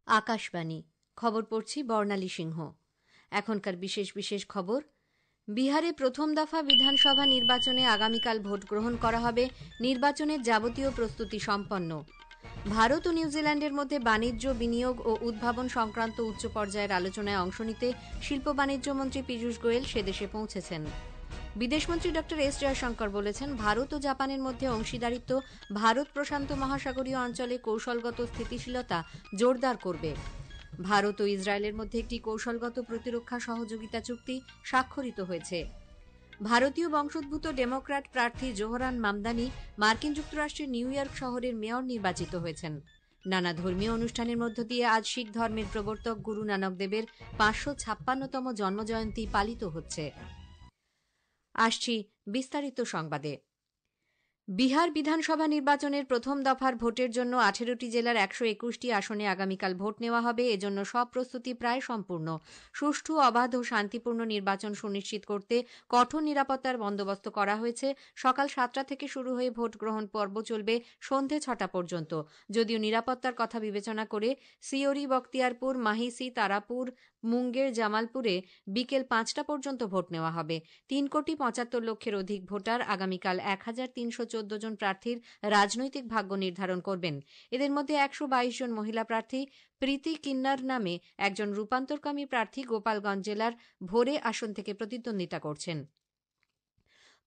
আকাশবাণী খবর পড়ছি বর্ণালী সিংহ। এখনকার বিশেষ বিশেষ খবর। বিহারে প্রথম দফা বিধানসভা নির্বাচনে আগামীকাল ভোট গ্রহণ করা হবে। নির্বাচনের যাবতীয় প্রস্তুতি সম্পন্ন। ভারত ও নিউজিল্যান্ডের মধ্যে বাণিজ্য, বিনিয়োগ ও উদ্ভাবন সংক্রান্ত উচ্চ পর্যায়ের আলোচনায় অংশ নিতে শিল্প বাণিজ্য মন্ত্রী পীযূষ গোয়েল সেদেশে পৌঁছেছেন। বিদেশমন্ত্রী ড এস জয়শঙ্কর বলেছেন, ভারত ও জাপানের মধ্যে অংশীদারিত্ব ভারত প্রশান্ত মহাসাগরীয় অঞ্চলে কৌশলগত স্থিতিশীলতা জোরদার করবে। ভারত ও ইসরায়েলের মধ্যে একটি কৌশলগত প্রতিরক্ষা সহযোগিতা চুক্তি স্বাক্ষরিত হয়েছে। ভারতীয় বংশোদ্ভূত ডেমোক্র্যাট প্রার্থী জোহরান মামদানি মার্কিন যুক্তরাষ্ট্রের নিউ ইয়র্ক শহরের মেয়র নির্বাচিত হয়েছেন। নানা ধর্মীয় অনুষ্ঠানের মধ্য দিয়ে আজ শিখ ধর্মের প্রবর্তক গুরু নানক দেবের ৫৫৬তম জন্মজয়ন্তী পালিত হচ্ছে। আসছি বিস্তারিত সংবাদে। বিহার বিধানসভা নির্বাচনের প্রথম দফার ভোটের জন্য ১৮টি জেলার ১২১টি আসনে আগামীকাল ভোট নেওয়া হবে। এজন্য সব প্রস্তুতি প্রায় সম্পূর্ণ। সুষ্ঠু, অবাধ ও শান্তিপূর্ণ নির্বাচন সুনিশ্চিত করতে কঠোর নিরাপত্তার বন্দোবস্ত করা হয়েছে। সকাল ৭টা থেকে শুরু হয়ে ভোট গ্রহণ পর্ব চলবে সন্ধে ৬টা পর্যন্ত। যদিও নিরাপত্তার কথা বিবেচনা করে সিওরি, বখতিয়ারপুর, মাহিসি, তারাপুর, মুঙ্গের, জামালপুরে বিকেল ৫টা পর্যন্ত ভোট নেওয়া হবে। ৩,৭৫,০০,০০০ অধিক ভোটার আগামীকাল ১,৩১৪ জন প্রার্থীর রাজনৈতিক ভাগ্য নির্ধারণ করবেন। এদের মধ্যে ১২২ জন মহিলা প্রার্থী। প্রীতি কিন্নার নামে একজন রূপান্তরকামী প্রার্থী গোপালগঞ্জ জেলার ভোরে আসন থেকে প্রতিদ্বন্দ্বিতা করছেন।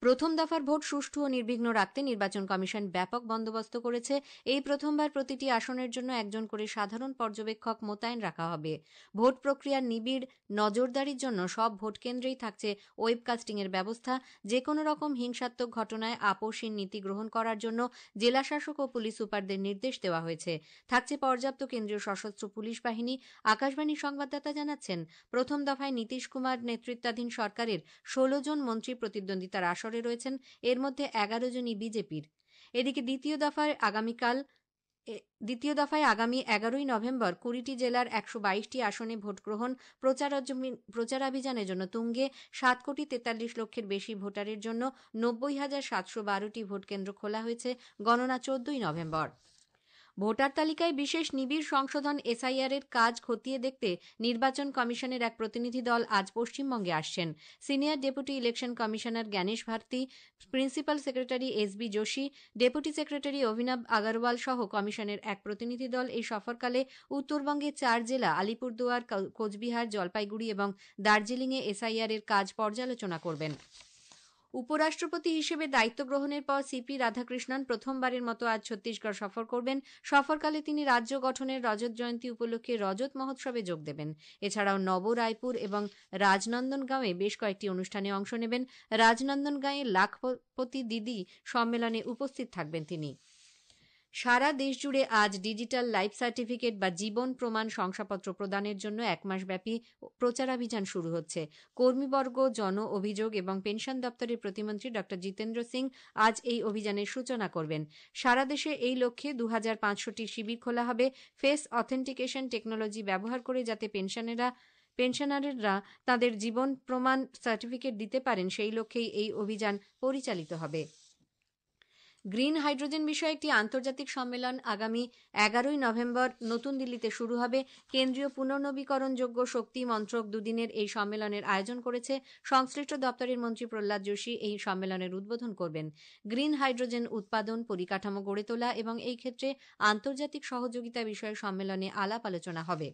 প্রথম দফার ভোট সুষ্ঠু ও নির্বিঘ্ন রাখতে নির্বাচন কমিশন ব্যাপক বন্দোবস্ত করেছে। এই প্রথমবার প্রতিটি আসনের জন্য একজন করে সাধারণ পর্যবেক্ষক মোতায়েন রাখা হবে। ভোট প্রক্রিয়ার নিবিড় নজরদারির জন্য সব ভোট কেন্দ্রেই থাকছে ওয়েবকাস্টিংয়ের ব্যবস্থা। যে কোনো রকম হিংসাত্মক ঘটনায় আপোষহীন নীতি গ্রহণ করার জন্য জেলাশাসক ও পুলিশ সুপারদের নির্দেশ দেওয়া হয়েছে। থাকছে পর্যাপ্ত কেন্দ্রীয় সশস্ত্র পুলিশ বাহিনী। আকাশবাণীর সংবাদদাতা জানাচ্ছেন, প্রথম দফায় নীতিশ কুমার নেতৃত্বাধীন সরকারের ১৬ জন মন্ত্রী প্রতিদ্বন্দ্বিতার আসরে রয়েছেন। এর মধ্যে ১১ জনই বিজেপির। এদিকে দ্বিতীয় দফায় আগামী ১১ই নভেম্বর ২০টি জেলার ১২২টি আসনে ভোটগ্রহণ প্রচারাভিযানের জন্য তুঙ্গে। ৭,৪৩,০০,০০০ বেশি ভোটারের জন্য ৯০,৭১২টি ভোটকেন্দ্র খোলা হয়েছে। গণনা ১৪ই নভেম্বর। ভোটার তালিকায় বিশেষ নিবিড় সংশোধন এসআইআর এর কাজ খতিয়ে দেখতে নির্বাচন কমিশনের এক প্রতিনিধি দল আজ পশ্চিমবঙ্গে আসছেন। Senior deputy election commissioner Gyanesh Bharti, principal secretary SB Joshi, deputy secretary Abhinav Agarwal সহ কমিশনের এক প্রতিনিধি দল এই সফরকালে উত্তরবঙ্গের ৪ জেলা আলিপুরদুয়ার, কোচবিহার, জলপাইগুড়ি এবং দার্জিলিংয়ে এসআইআর এর কাজ পর্যালোচনা করবেন। উপরাষ্ট্রপতি হিসেবে দায়িত্ব গ্রহণের পর সিপি রাধাকৃষ্ণন প্রথমবারের মতো আজ ছত্তিশগড় সফর করবেন। সফরকালে তিনি রাজ্য গঠনের রজত জয়ন্তী উপলক্ষে রজত মহোৎসবে যোগ দেবেন। এছাড়াও নব রায়পুর এবং রাজনন্দনগাঁওয়ে বেশ কয়েকটি অনুষ্ঠানে অংশ নেবেন। রাজনন্দনগাঁয়ে লাখপতি দিদি সম্মেলনে উপস্থিত থাকবেন তিনি। সারা দেশ জুড়ে আজ ডিজিটাল লাইফ সার্টিফিকেট বা জীবন প্রমাণ শংসাপত্র প্রদানের জন্য একমাসব্যাপী প্রচারাভিযান শুরু হচ্ছে। কর্মীবর্গ, জন অভিযোগ এবং পেনশন দপ্তরের প্রতিমন্ত্রী ড জিতেন্দ্র সিং আজ এই অভিযানের সূচনা করবেন। সারা দেশে এই লক্ষ্যে ২৫০০টি শিবির খোলা হবে। ফেস অথেন্টিকেশন টেকনোলজি ব্যবহার করে যাতে পেনশনাররা তাঁদের জীবন প্রমাণ সার্টিফিকেট দিতে পারেন, সেই লক্ষ্যেই এই অভিযান পরিচালিত হবে। গ্রিন হাইড্রোজেন বিষয়ে একটি আন্তর্জাতিক সম্মেলন আগামী ১১ই নভেম্বর নতুন দিল্লিতে শুরু হবে। কেন্দ্রীয় পুনর্নবীকরণযোগ্য শক্তি মন্ত্রক দুদিনের এই সম্মেলনের আয়োজন করেছে। সংশ্লিষ্ট দপ্তরের মন্ত্রী প্রহ্লাদ যোশী এই সম্মেলনের উদ্বোধন করবেন। গ্রিন হাইড্রোজেন উৎপাদন, পরিকাঠামো গড়ে তোলা এবং এই ক্ষেত্রে আন্তর্জাতিক সহযোগিতা বিষয়ে সম্মেলনে আলাপ আলোচনা হবে।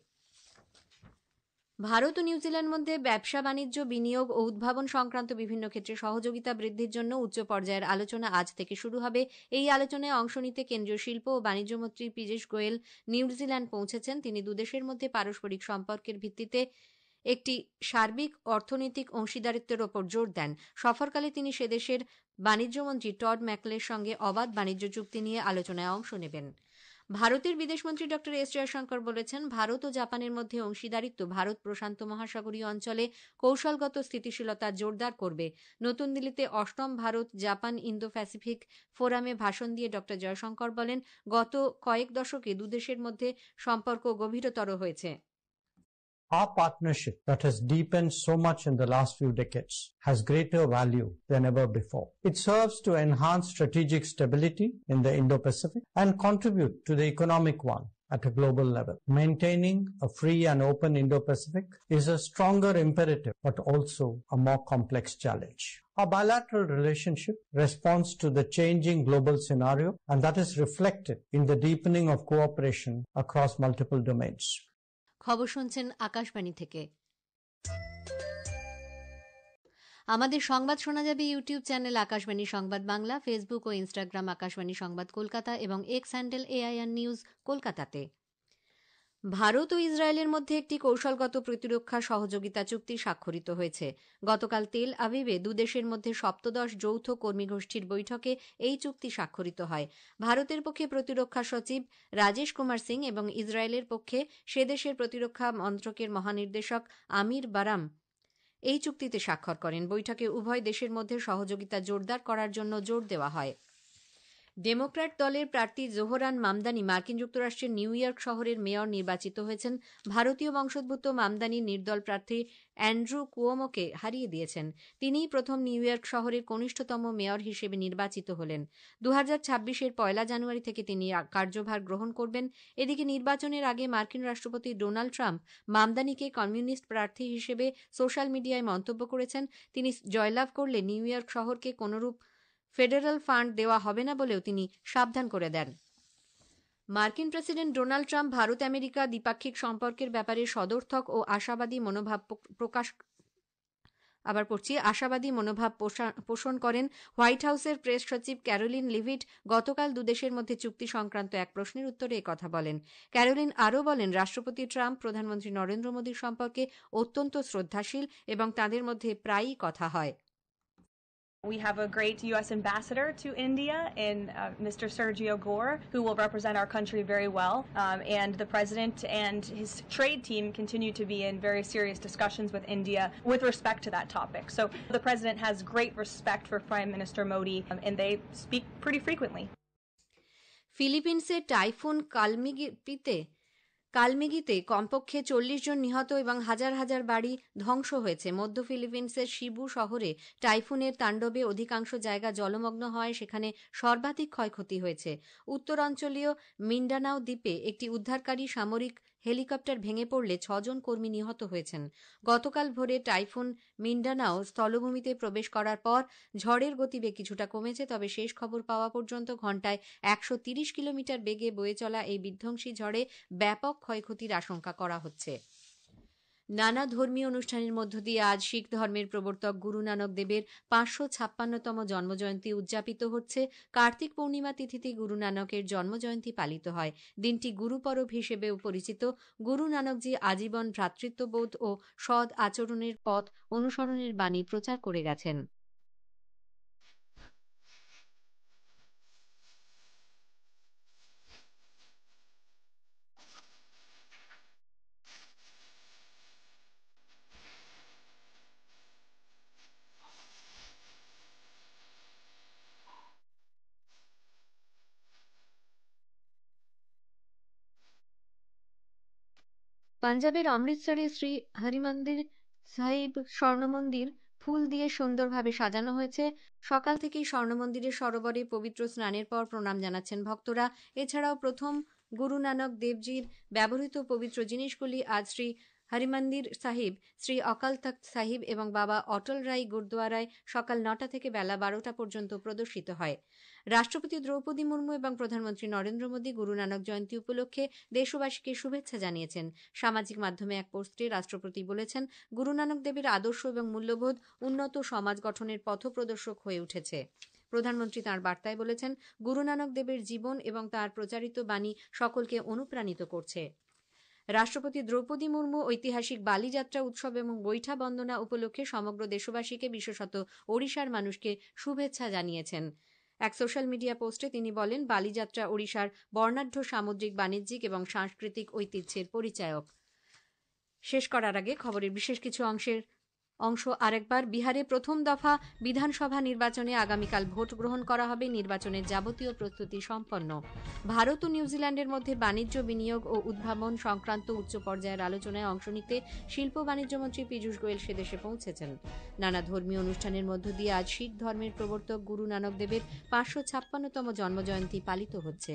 ভারত ও নিউজিল্যান্ড মধ্যে ব্যবসা, বাণিজ্য, বিনিয়োগ ও উদ্ভাবন সংক্রান্ত বিভিন্ন ক্ষেত্রে সহযোগিতা বৃদ্ধির জন্য উচ্চ পর্যায়ের আলোচনা আজ থেকে শুরু হবে। এই আলোচনায় অংশ নিতে কেন্দ্রীয় শিল্প ও বাণিজ্য মন্ত্রী পীযূষ গোয়েল নিউজিল্যান্ড পৌঁছেছেন। তিনি দুদেশের মধ্যে পারস্পরিক সম্পর্কের ভিত্তিতে একটি সার্বিক অর্থনৈতিক অংশীদারিত্বের ওপর জোর দেন। সফরকালে তিনি সেদেশের বাণিজ্যমন্ত্রী টড ম্যাকলের সঙ্গে অবাধ বাণিজ্য চুক্তি নিয়ে আলোচনায় অংশ নেবেন। ভারতের বিদেশমন্ত্রী ড এস জয়শঙ্কর বলেছেন, ভারত ও জাপানের মধ্যে অংশীদারিত্ব ভারত প্রশান্ত মহাসাগরীয় অঞ্চলে কৌশলগত স্থিতিশীলতা জোরদার করবে। নতুন দিল্লিতে ৮ম ভারত জাপান ইন্দো প্যাসিফিক ফোরামে ভাষণ দিয়ে ড জয়শঙ্কর বলেন, গত কয়েক দশকে দুদেশের মধ্যে সম্পর্ক গভীরতর হয়েছে। Our partnership that has deepened so much in the last few decades has greater value than ever before. It serves to enhance strategic stability in the Indo-Pacific and contribute to the economic one at a global level. Maintaining a free and open Indo-Pacific is a stronger imperative, but also a more complex challenge. Our bilateral relationship responds to the changing global scenario, and that is reflected in the deepening of cooperation across multiple domains. খবর শুনছেন আকাশবাণী থেকে। আমাদের সংবাদ শোনা যাবে YouTube channel Akashvani সংবাদ Bangla, Facebook ও Instagram Akashvani সংবাদ কলকাতা এবং এক্স হ্যান্ডেল AIR নিউজ কলকাতাতে। ভারত ও ইসরায়েলের মধ্যে একটি কৌশলগত প্রতিরক্ষা সহযোগিতা চুক্তি স্বাক্ষরিত হয়েছে। গতকাল তেল আবিবে দুদেশের মধ্যে সপ্তদশ যৌথ কর্মীগোষ্ঠীর বৈঠকে এই চুক্তি স্বাক্ষরিত হয়। ভারতের পক্ষে প্রতিরক্ষা সচিব রাজেশ কুমার সিং এবং ইসরায়েলের পক্ষে সে দেশের প্রতিরক্ষা মন্ত্রকের মহানির্দেশক আমির বারাম এই চুক্তিতে স্বাক্ষর করেন। বৈঠকে উভয় দেশের মধ্যে সহযোগিতা জোরদার করার জন্য জোর দেওয়া হয়। ডেমোক্র্যাট দলের প্রার্থী জোহরান মামদানি মার্কিন যুক্তরাষ্ট্রের নিউ ইয়র্ক শহরের মেয়র নির্বাচিত হয়েছেন। ভারতীয় বংশোদ্ভূত মামদানি নির্দল প্রার্থী অ্যান্ড্রু কুয়োমোকে হারিয়ে দিয়েছেন। তিনিই প্রথম নিউ ইয়র্ক শহরের কনিষ্ঠতম মেয়র হিসেবে নির্বাচিত হলেন। 2026-এর 1 জানুয়ারি থেকে তিনি কার্যভার গ্রহণ করবেন। এদিকে নির্বাচনের আগে মার্কিন রাষ্ট্রপতি ডোনাল্ড ট্রাম্প মামদানিকে কমিউনিস্ট প্রার্থী হিসেবে সোশ্যাল মিডিয়ায় মন্তব্য করেছেন। তিনি জয়লাভ করলে নিউ ইয়র্ক শহরকে কোনরূপ ফেডারেল ফান্ড দেওয়া হবে না বলেও তিনি সাবধান করে দেন। মার্কিন president Donald Trump Bharat America দ্বিপাক্ষিক সম্পর্কের ব্যাপারে সদর্থক ও আশাবাদী মনোভাব পোষণ করেন। হোয়াইট হাউসের প্রেস সচিব ক্যারোলিন লিভিট গতকাল দুদেশের মধ্যে চুক্তি সংক্রান্ত এক প্রশ্নের উত্তরে একথা বলেন। ক্যারোলিন আরও বলেন, রাষ্ট্রপতি ট্রাম্প প্রধানমন্ত্রী নরেন্দ্র মোদীর সম্পর্কে অত্যন্ত শ্রদ্ধাশীল এবং তাঁদের মধ্যে প্রায়ই কথা হয়। We have a great U.S. ambassador to India in Mr. Sergio Gore, who will represent our country very well. And the president and his trade team continue to be in very serious discussions with India with respect to that topic. So the president has great respect for Prime Minister Modi, and they speak pretty frequently. ফিলিপিন্সের typhoon কালমিগিতে কমপক্ষে 40 জন নিহত এবং হাজার হাজার বাড়ি ধ্বংস হয়েছে। মধ্য ফিলিপিন্সের শিবু শহরে টাইফুনের তাণ্ডবে অধিকাংশ জায়গা জলমগ্ন হওয়ায় সেখানে সর্বাধিক ক্ষয়ক্ষতি হয়েছে। উত্তরাঞ্চলীয় মিন্ডানাও দ্বীপে একটি উদ্ধারকারী সামরিক হেলিকপ্টার ভেঙে পড়লে 6 জন কর্মী নিহত হয়েছেন। গতকাল ভোরে টাইফুন মিন্ডানাও স্থলভূমিতে প্রবেশ করার পর ঝড়ের গতিবেগ কিছুটা কমেছে, তবে শেষ খবর পাওয়া পর্যন্ত ঘণ্টায় 130 কিলোমিটার বেগে বয়ে চলা এই বিধ্বংসী ঝড়ে ব্যাপক ক্ষয়ক্ষতির আশঙ্কা করা হচ্ছে। নানা ধর্মীয় অনুষ্ঠানের মধ্য দিয়ে আজ শিখ ধর্মের প্রবর্তক গুরু নানক দেবের 556তম জন্মজয়ন্তী উদযাপিত হচ্ছে। কার্তিক পূর্ণিমা তিথিতে গুরু নানকের জন্মজয়ন্তী পালিত হয়। দিনটি গুরু পরব হিসেবেও পরিচিত। গুরু নানকজি আজীবন ভ্রাতৃত্ববোধ ও সৎ আচরণের পথ অনুসরণের বাণী প্রচার করে গেছেন। পাঞ্জাবের অমৃতসরে শ্রী হরিমন্দির সাহিব স্বর্ণমন্দির ফুল দিয়ে সুন্দরভাবে সাজানো হয়েছে। সকাল থেকেই স্বর্ণমন্দিরের সরোবরে পবিত্র স্নানের পর প্রণাম জানাচ্ছেন ভক্তরা। এছাড়াও প্রথম গুরু নানক দেবজির ব্যবহৃত পবিত্র জিনিসগুলি আজ শ্রী হরিমন্দির সাহিব, শ্রী অকাল তখ্ত সাহিব এবং বাবা অটল রায় গুরুদ্বারায় সকাল 9টা থেকে বেলা 12টা পর্যন্ত প্রদর্শিত হয়। রাষ্ট্রপতি দ্রৌপদী মুর্মু এবং প্রধানমন্ত্রী নরেন্দ্র মোদী গুরু নানক জয়ন্তী উপলক্ষে দেশবাসীকে শুভেচ্ছা জানিয়েছেন। সামাজিক মাধ্যমে এক পোস্টে রাষ্ট্রপতি বলেছেন, গুরু নানক দেবের আদর্শ এবং মূল্যবোধ উন্নত সমাজ গঠনের পথপ্রদর্শক হয়ে উঠেছে। প্রধানমন্ত্রী তাঁর বার্তায় বলেছেন, গুরু নানক দেবের জীবন এবং তাঁর প্রচারিত বাণী সকলকে অনুপ্রাণিত করছে। রাষ্ট্রপতি দ্রৌপদী মুর্মু ঐতিহাসিক বালিযাত্রা উৎসব এবং বৈঠা বন্দনা উপলক্ষে সমগ্র দেশবাসীকে, বিশেষত ওড়িশার মানুষকে শুভেচ্ছা জানিয়েছেন। এক সোশ্যাল মিডিয়া পোস্টে তিনি বলেন, বালিযাত্রা ওড়িশার বর্ণাঢ্য সামুদ্রিক, বাণিজ্যিক এবং সাংস্কৃতিক ঐতিহ্যের পরিচায়ক। শেষ করার আগে খবরের বিশেষ কিছু অংশ আরেকবার। বিহারে প্রথম দফা বিধানসভা নির্বাচনে আগামীকাল ভোট গ্রহণ করা হবে। নির্বাচনের যাবতীয় প্রস্তুতি সম্পন্ন। ভারত ও নিউজিল্যান্ডের মধ্যে বাণিজ্য, বিনিয়োগ ও উদ্ভাবন সংক্রান্ত উচ্চ পর্যায়ের আলোচনায় অংশ নিতে শিল্প বাণিজ্য মন্ত্রী পীযূষ গোয়েল সেদেশে পৌঁছেছেন। নানা ধর্মীয় অনুষ্ঠানের মধ্য দিয়ে আজ শিখ ধর্মের প্রবর্তক গুরু নানক দেবের 556তম জন্মজয়ন্তী পালিত হচ্ছে।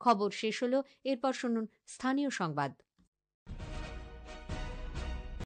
খবর শেষ হলো, এরপর শুনুন স্থানীয় সংবাদ।